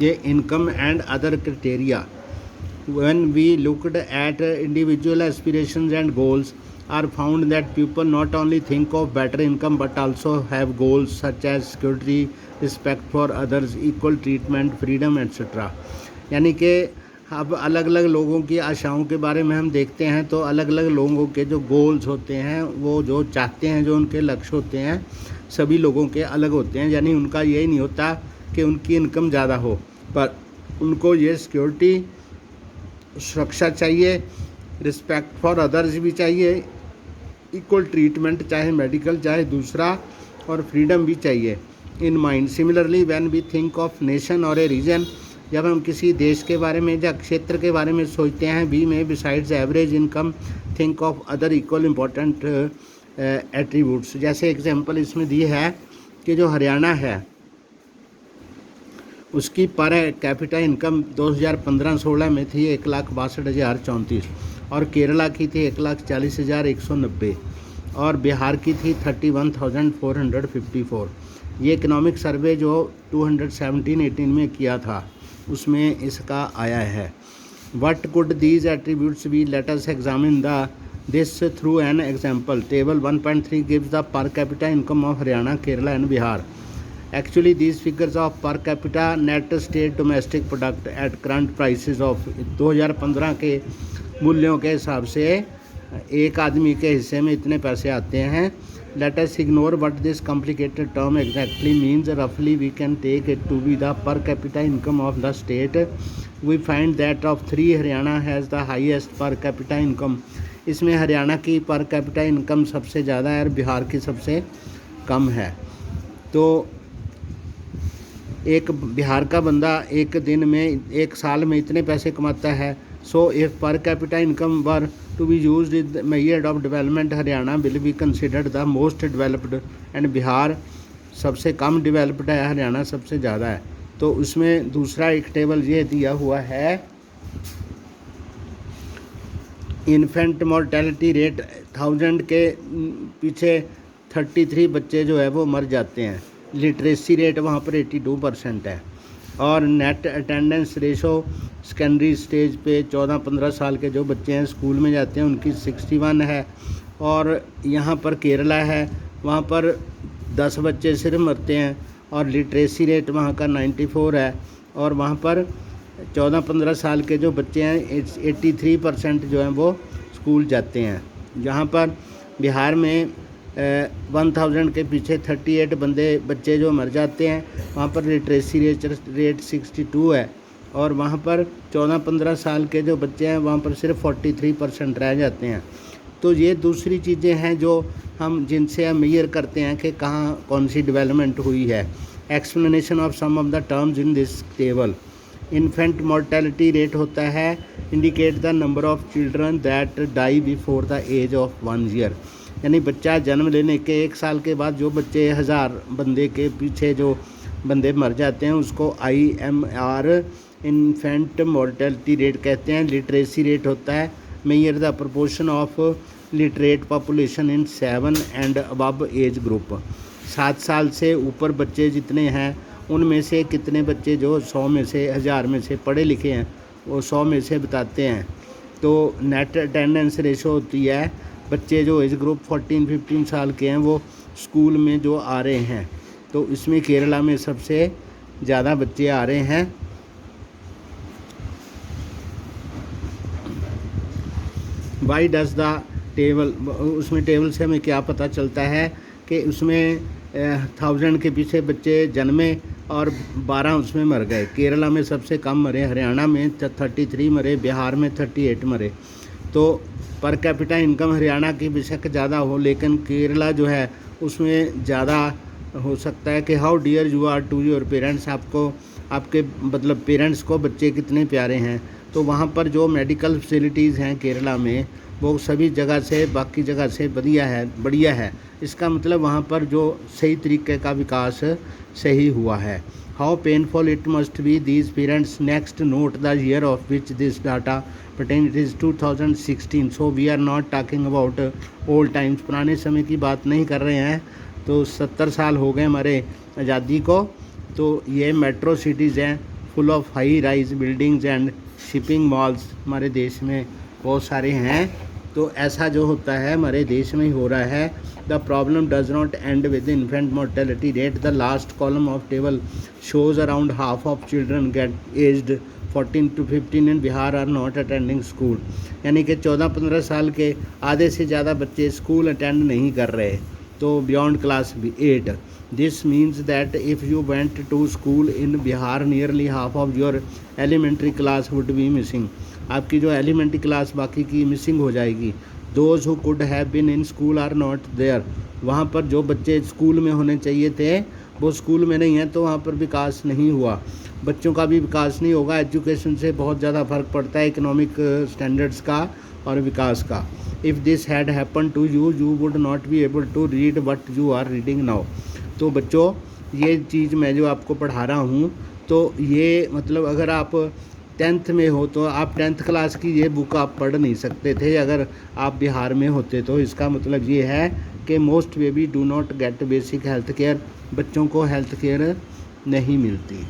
ये income and other criteria when we looked at individual aspirations and goals are found that people not only think of better income but also have goals such as security, respect for others, equal treatment, freedom etc. यानी कि अब अलग अलग लोगों की आशाओं के बारे में हम देखते हैं तो अलग अलग लोगों के जो गोल्स होते हैं, वो जो चाहते हैं, जो उनके लक्ष्य होते हैं, सभी लोगों के अलग होते हैं। यानी उनका यही नहीं होता कि उनकी इनकम ज़्यादा हो, पर उनको ये सिक्योरिटी, सुरक्षा चाहिए, रिस्पेक्ट फॉर अदर्स भी चाहिए, इक्वल ट्रीटमेंट चाहे मेडिकल चाहे दूसरा, और फ्रीडम भी चाहिए in mind. Similarly when we think of nation और ए रीजन, जब हम किसी देश के बारे में या क्षेत्र के बारे में सोचते हैं, वी में besides average income think of other equal important attributes. जैसे एग्जांपल इसमें दी है कि जो हरियाणा है उसकी पर कैपिटा इनकम 2015-16 में थी 1,62,034, और केरला की थी 1,40,190, और बिहार की थी 31,454। ये इकोनॉमिक सर्वे जो 2017-18 में किया था उसमें इसका आया है। What could these attributes be? Let us examine this through an example. Table 1.3 gives the per capita income of Haryana, Kerala and Bihar. Actually these figures of per capita net state domestic product at current prices of 2015 के मूल्यों के हिसाब से एक आदमी के हिस्से में इतने पैसे आते हैं। Let us ignore what this complicated term exactly means. Roughly we can take it to be the per capita income of the state. We find that of three Haryana has the highest per capita income. इसमें हरियाणा की पर capita income सबसे ज़्यादा है और बिहार की सबसे कम है। तो एक बिहार का बंदा एक दिन में, एक साल में इतने पैसे कमाता है। So if per capita income were to be used in measure of development, Haryana will be considered the most developed and Bihar सबसे कम डेवलप्ड है, हरियाणा सबसे ज़्यादा है। तो उसमें दूसरा एक टेबल ये दिया हुआ है, इन्फेंट मोर्टेलिटी रेट 1000 के पीछे 33 बच्चे जो है वो मर जाते हैं। लिटरेसी रेट वहाँ पर 82% है, और net attendance ratio secondary stage पे 14-15 साल के जो बच्चे हैं स्कूल में जाते हैं उनकी 61 है, और यहाँ पर केरला है वहाँ पर 10 बच्चे सिर्फ मरते हैं, और लिटरेसी रेट वहाँ का 94 है, और वहाँ पर 14-15 साल के जो बच्चे हैं 83% जो हैं वो स्कूल जाते हैं। जहाँ पर बिहार में 1000 के पीछे 38 बच्चे जो मर जाते हैं, वहाँ पर लिटरेसी रेट 62 है, और वहाँ पर 14-15 साल के जो बच्चे हैं वहाँ पर सिर्फ 43% रह जाते हैं। तो ये दूसरी चीज़ें हैं जो हम जिनसे हम मेजर करते हैं कि कहाँ कौन सी डेवलपमेंट हुई है। Explanation of some of the terms in this table. Infant mortality rate होता है indicate the number of children that die before the age of 1 year, यानी बच्चा जन्म लेने के 1 साल के बाद जो बच्चे 1000 बंदे के पीछे जो बंदे मर जाते हैं उसको IMR इन्फेंट मोर्टेलिटी रेट कहते हैं। लिटरेसी रेट होता है measure the proportion of literate population in 7 and above age group. 7 साल से ऊपर बच्चे जितने हैं उनमें से कितने बच्चे जो 100 में से 1000 में से पढ़े लिखे हैं वो 100 में से बताते हैं। तो नेट अटेंडेंस रेशो होती है बच्चे जो एज ग्रुप 14-15 साल के हैं वो स्कूल में जो आ रहे हैं, तो इसमें केरला में सबसे ज़्यादा बच्चे आ रहे हैं। वाई डज द टेबल, उसमें टेबल से हमें क्या पता चलता है कि उसमें 1000 के पीछे बच्चे जन्मे और 12 उसमें मर गए। केरला में सबसे कम मरे, हरियाणा में 33 मरे, बिहार में 38 मरे। तो पर कैपिटा इनकम हरियाणा की बेशक ज़्यादा हो लेकिन केरला जो है उसमें ज़्यादा हो सकता है कि how dear you are to your parents, आपको आपके मतलब पेरेंट्स को बच्चे कितने प्यारे हैं। तो वहाँ पर जो मेडिकल फैसिलिटीज़ हैं केरला में वो सभी जगह से बाकी जगह से बढ़िया है। इसका मतलब वहाँ पर जो सही तरीके का विकास सही हुआ है। How painful it must be these parents. Next note the year of which this data pertain, it is 2016, so we are not talking about old times, पुराने समय की बात नहीं कर रहे हैं। तो 70 साल हो गए हमारे आज़ादी को। तो ये मेट्रो सिटीज़ हैं full of high rise buildings and shipping malls हमारे देश में बहुत सारे हैं। तो ऐसा जो होता है हमारे देश में ही हो रहा है। The problem does not end with infant mortality rate. The last column of table shows around half of children get aged 14 to 15 in Bihar are not attending school. यानी कि 14-15 साल के आधे से ज़्यादा बच्चे स्कूल अटेंड नहीं कर रहे, तो beyond class 8। This means that if you went to school in Bihar nearly half of your elementary class would be missing. आपकी जो एलिमेंट्री क्लास बाकी की मिसिंग हो जाएगी। Those who could have been in school are not there. वहाँ पर जो बच्चे स्कूल में होने चाहिए थे वो स्कूल में नहीं है, तो वहाँ पर विकास नहीं हुआ। बच्चों का भी विकास नहीं होगा। एजुकेशन से बहुत ज़्यादा फ़र्क पड़ता है इकोनॉमिक स्टैंडर्ड्स का और विकास का। If this had happen to you you would not be able to read what you are reading now. तो बच्चों ये चीज़ मैं जो आपको पढ़ा रहा हूँ, तो ये मतलब अगर आप 10th में हो तो आप 10th क्लास की ये बुक आप पढ़ नहीं सकते थे अगर आप बिहार में होते। तो इसका मतलब ये है कि most baby do not gate basic health care. बच्चों को हेल्थ केयर नहीं मिलती।